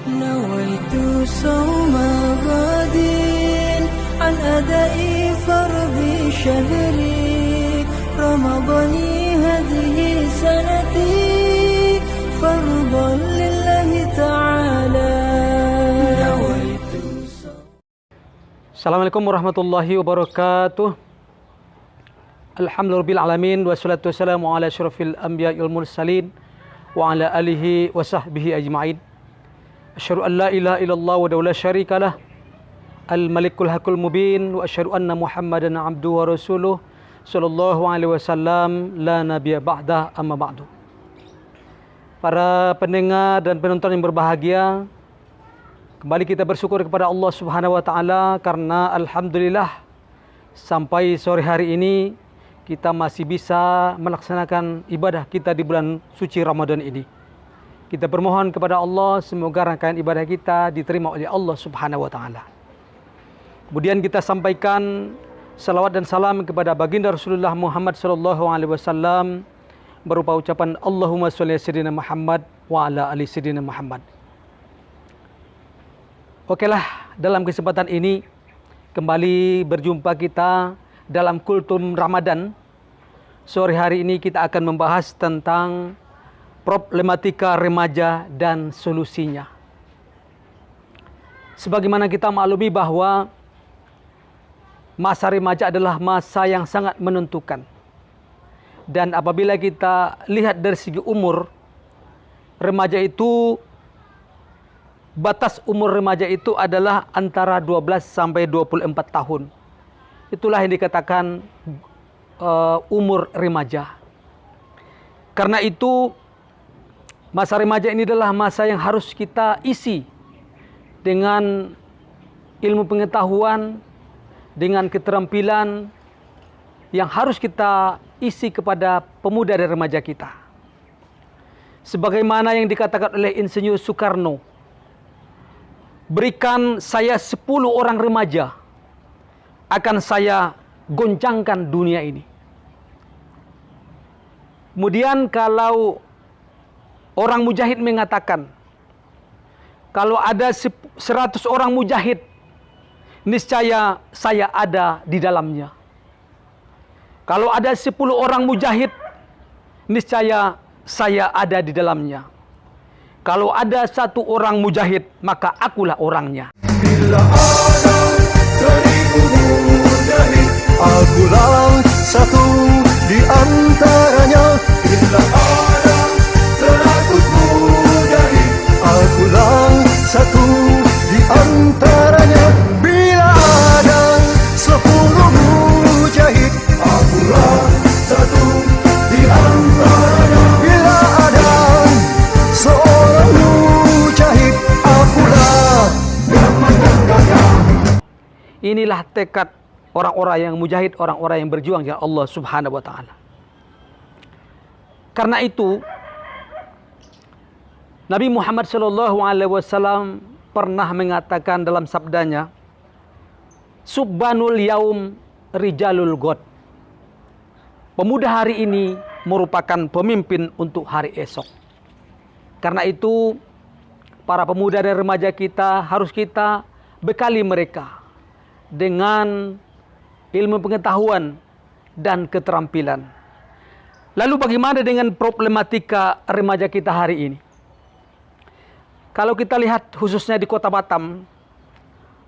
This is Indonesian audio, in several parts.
نويت صوم غد عن أداء فرض شهري رمضان هذه سنتي فرضا لله تعالى. Assalamualaikum warahmatullahi wabarakatuh. Alhamdulillahirrahmanirrahim. Wassalatu wassalamu ala asyrafil anbiya wal mursalin wa ala alihi wa sahbihi ajma'in. Asyhadu an la ilaha illallah wa la syarikalah al-malikul hakul mubin wa asyhadu anna muhammadan abduhu wa rasuluh sallallahu alaihi wasallam la nabiyya ba'dah amma ba'du. Para pendengar dan penonton yang berbahagia, kembali kita bersyukur kepada Allah Subhanahu wa taala karena alhamdulillah sampai sore hari ini kita masih bisa melaksanakan ibadah kita di bulan suci Ramadan ini. Kita bermohon kepada Allah semoga rangkaian ibadah kita diterima oleh Allah Subhanahu wa taala. Kemudian kita sampaikan salawat dan salam kepada baginda Rasulullah Muhammad sallallahu alaihi wasallam berupa ucapan Allahumma sholli ala sayyidina Muhammad wa ala ali sayyidina Muhammad. Okelah, dalam kesempatan ini kembali berjumpa kita dalam Kultum Ramadan. Sore hari ini kita akan membahas tentang problematika remaja dan solusinya. Sebagaimana kita maklumi bahwa masa remaja adalah masa yang sangat menentukan. Dan apabila kita lihat dari segi umur, remaja itu, batas umur remaja itu adalah antara 12 sampai 24 tahun. Itulah yang dikatakan umur remaja. Karena itu masa remaja ini adalah masa yang harus kita isi dengan ilmu pengetahuan, dengan keterampilan yang harus kita isi kepada pemuda dan remaja kita. Sebagaimana yang dikatakan oleh Insinyur Soekarno, berikan saya 10 orang remaja, akan saya goncangkan dunia ini. Kemudian kalau orang mujahid mengatakan, kalau ada 100 orang mujahid, niscaya saya ada di dalamnya. Kalau ada 10 orang mujahid, niscaya saya ada di dalamnya. Kalau ada 1 orang mujahid, maka akulah orangnya. Bila ada 1000 mujahid, akulah satu di antaranya. Bila ada 100 mujahid, akulah satu di antaranya. Bila ada 10 mujahid, akulah satu di antaranya. Bila ada seorang mujahid, akulah Inilah tekad orang-orang yang mujahid, orang-orang yang berjuang ya Allah Subhanahu wa taala. Karena itu Nabi Muhammad sallallahu alaihi wasallam pernah mengatakan dalam sabdanya, Subbanul yaum rijalul ghad. Pemuda hari ini merupakan pemimpin untuk hari esok. Karena itu para pemuda dan remaja kita harus kita bekali mereka dengan ilmu pengetahuan dan keterampilan. Lalu bagaimana dengan problematika remaja kita hari ini? Kalau kita lihat khususnya di Kota Batam,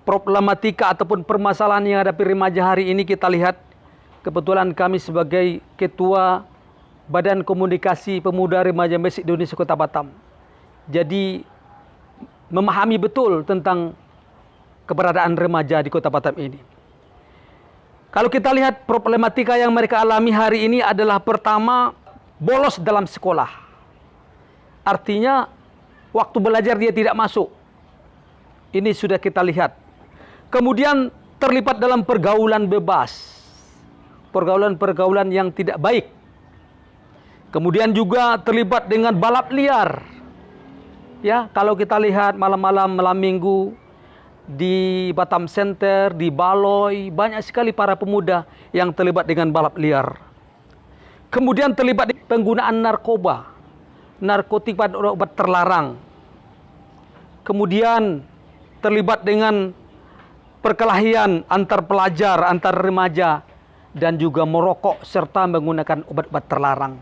problematika ataupun permasalahan yang hadapi remaja hari ini kita lihat, kebetulan kami sebagai Ketua Badan Komunikasi Pemuda Remaja Masjid Indonesia Kota Batam, jadi memahami betul tentang keberadaan remaja di Kota Batam ini. Kalau kita lihat problematika yang mereka alami hari ini adalah pertama, bolos dalam sekolah. Artinya waktu belajar dia tidak masuk. Ini sudah kita lihat. Kemudian terlibat dalam pergaulan bebas. Pergaulan-pergaulan yang tidak baik. Kemudian juga terlibat dengan balap liar. Ya, kalau kita lihat malam-malam minggu di Batam Center, di Baloi, banyak sekali para pemuda yang terlibat dengan balap liar. Kemudian terlibat di penggunaan narkoba, narkotika dan obat terlarang. kemudian terlibat dengan perkelahian antar pelajar, antar remaja, dan juga merokok serta menggunakan obat-obat terlarang.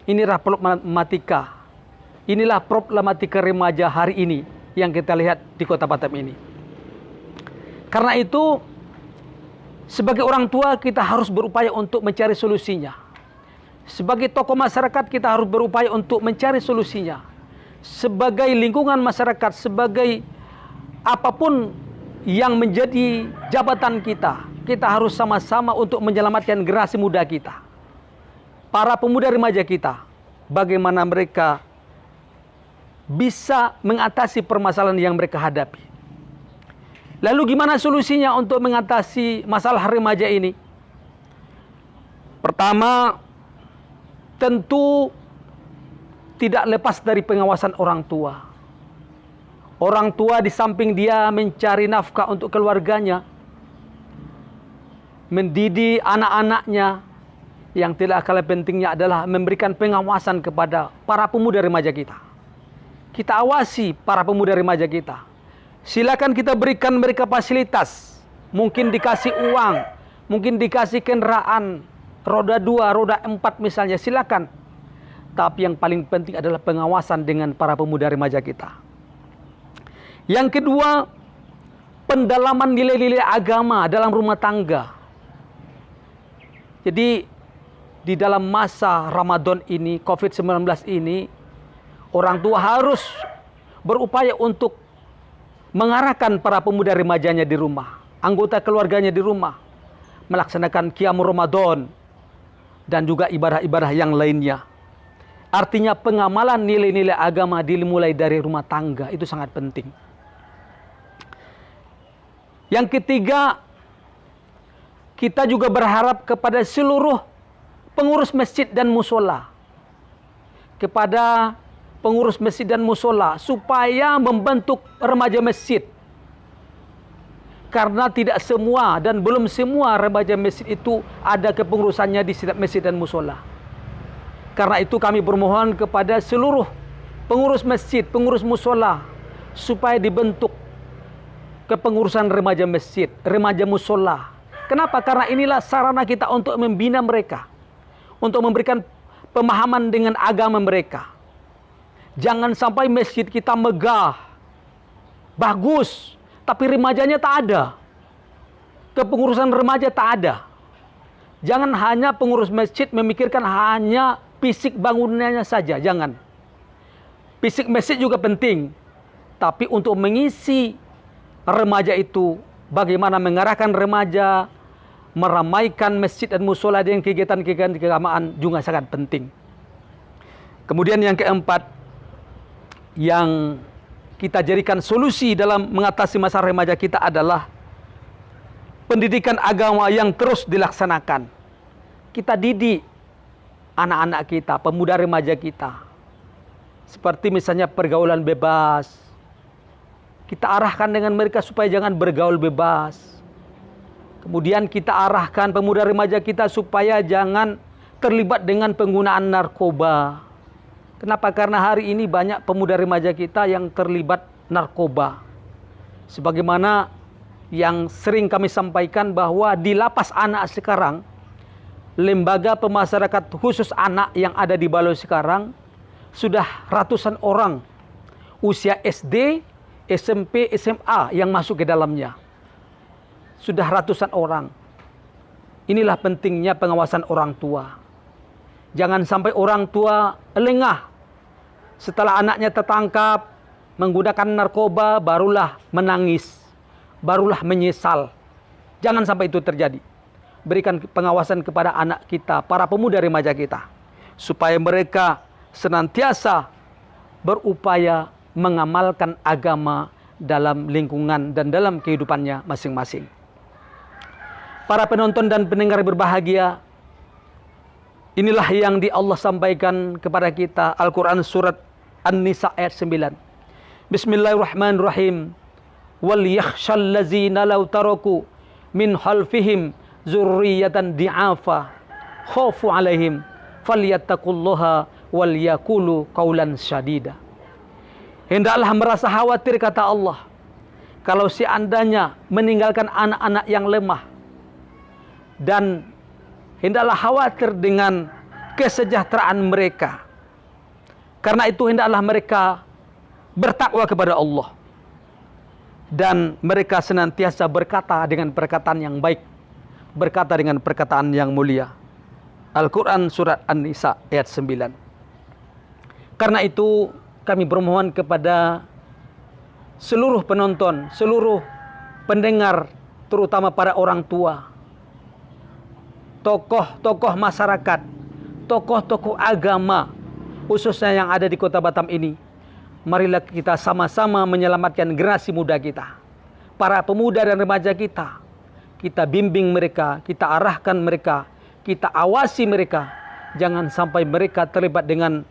Inilah problematika remaja hari ini yang kita lihat di Kota Batam ini. Karena itu, sebagai orang tua kita harus berupaya untuk mencari solusinya. Sebagai tokoh masyarakat kita harus berupaya untuk mencari solusinya. Sebagai lingkungan masyarakat, sebagai apapun yang menjadi jabatan kita, kita harus sama-sama untuk menyelamatkan generasi muda kita. Para pemuda remaja kita, bagaimana mereka bisa mengatasi permasalahan yang mereka hadapi. Lalu gimana solusinya untuk mengatasi masalah remaja ini? Pertama, tentu tidak lepas dari pengawasan orang tua. Orang tua di samping dia mencari nafkah untuk keluarganya, mendidik anak-anaknya, yang tidak kalah pentingnya adalah memberikan pengawasan kepada para pemuda remaja kita. Kita awasi para pemuda remaja kita. Silakan kita berikan mereka fasilitas. Mungkin dikasih uang, mungkin dikasih kendaraan roda 2, roda 4 misalnya, silakan. Tapi yang paling penting adalah pengawasan dengan para pemuda remaja kita. Yang kedua, pendalaman nilai-nilai agama dalam rumah tangga. Jadi di dalam masa Ramadan ini, COVID-19 ini, orang tua harus berupaya untuk mengarahkan para pemuda remajanya di rumah, anggota keluarganya di rumah, melaksanakan qiyamul Ramadan dan juga ibadah-ibadah yang lainnya. Artinya pengamalan nilai-nilai agama dimulai dari rumah tangga, itu sangat penting. Yang ketiga, kita juga berharap kepada seluruh pengurus masjid dan musola, kepada pengurus masjid dan musola, supaya membentuk remaja masjid. Karena tidak semua dan belum semua remaja masjid itu ada kepengurusannya di setiap masjid dan musola. Karena itu kami bermohon kepada seluruh pengurus masjid, pengurus musola, supaya dibentuk kepengurusan remaja masjid, remaja musola. Kenapa? Karena inilah sarana kita untuk membina mereka, untuk memberikan pemahaman dengan agama mereka. Jangan sampai masjid kita megah, bagus, tapi remajanya tak ada. Kepengurusan remaja tak ada. Jangan hanya pengurus masjid memikirkan hanya fisik bangunannya saja, jangan. Fisik masjid juga penting, tapi untuk mengisi remaja itu, bagaimana mengarahkan remaja, meramaikan masjid dan musola dengan kegiatan-kegiatan keagamaan juga sangat penting. Kemudian yang keempat, yang kita jadikan solusi dalam mengatasi masalah remaja kita adalah pendidikan agama yang terus dilaksanakan. Kita didik anak-anak kita, pemuda remaja kita, seperti misalnya pergaulan bebas. Kita arahkan dengan mereka supaya jangan bergaul bebas. Kemudian kita arahkan pemuda remaja kita supaya jangan terlibat dengan penggunaan narkoba. Kenapa? Karena hari ini banyak pemuda remaja kita yang terlibat narkoba. Sebagaimana yang sering kami sampaikan bahwa di lapas anak sekarang, lembaga pemasyarakatan khusus anak yang ada di Balo sekarang, sudah ratusan orang usia SD, SMP, SMA yang masuk ke dalamnya. Sudah ratusan orang. Inilah pentingnya pengawasan orang tua. Jangan sampai orang tua lengah. Setelah anaknya tertangkap menggunakan narkoba, barulah menangis, barulah menyesal. Jangan sampai itu terjadi. Berikan pengawasan kepada anak kita, para pemuda remaja kita, supaya mereka senantiasa berupaya mengamalkan agama dalam lingkungan dan dalam kehidupannya masing-masing. Para penonton dan pendengar berbahagia, inilah yang Allah sampaikan kepada kita, Al-Quran surat An-Nisa ayat 9. Bismillahirrahmanirrahim. Wal yakhshal ladzina law taraku min khalfihim dzurriyyatan di'afa khafu 'alaihim falyattaqullaha wal yaqulu qaulan syadida. Hendaklah merasa khawatir, kata Allah, kalau seandainya meninggalkan anak-anak yang lemah. Dan hendaklah khawatir dengan kesejahteraan mereka. Karena itu hendaklah mereka bertakwa kepada Allah. Dan mereka senantiasa berkata dengan perkataan yang baik, berkata dengan perkataan yang mulia. Al-Quran surat An-Nisa ayat 9. Karena itu kami bermohon kepada seluruh penonton, seluruh pendengar, terutama para orang tua, tokoh-tokoh masyarakat, tokoh-tokoh agama, khususnya yang ada di kota Batam ini. Marilah kita sama-sama menyelamatkan generasi muda kita, para pemuda dan remaja kita. Kita bimbing mereka, kita arahkan mereka, kita awasi mereka. Jangan sampai mereka terlibat dengan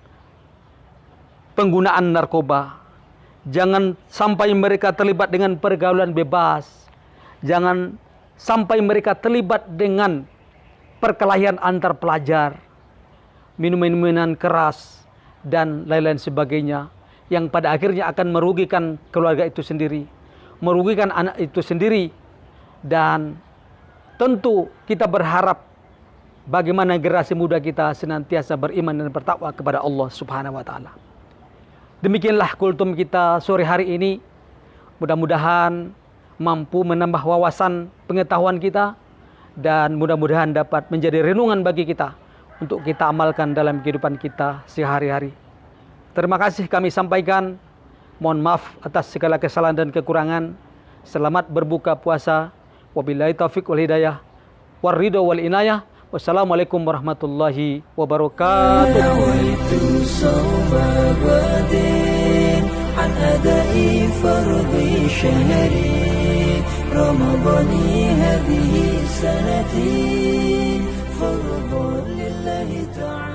penggunaan narkoba. Jangan sampai mereka terlibat dengan pergaulan bebas. Jangan sampai mereka terlibat dengan perkelahian antar pelajar, minum-minuman keras, dan lain-lain sebagainya, yang pada akhirnya akan merugikan keluarga itu sendiri, merugikan anak itu sendiri. Dan tentu kita berharap bagaimana generasi muda kita senantiasa beriman dan bertakwa kepada Allah Subhanahu wa taala. Demikianlah kultum kita sore hari ini. Mudah-mudahan mampu menambah wawasan pengetahuan kita, dan mudah-mudahan dapat menjadi renungan bagi kita untuk kita amalkan dalam kehidupan kita sehari-hari. Terima kasih kami sampaikan. Mohon maaf atas segala kesalahan dan kekurangan. Selamat berbuka puasa. Wabillahi taufiq wal hidayah. Warridho wal inayah. Wassalamualaikum warahmatullahi wabarakatuh. رمضاني هذه سنتي فرض لله تعالى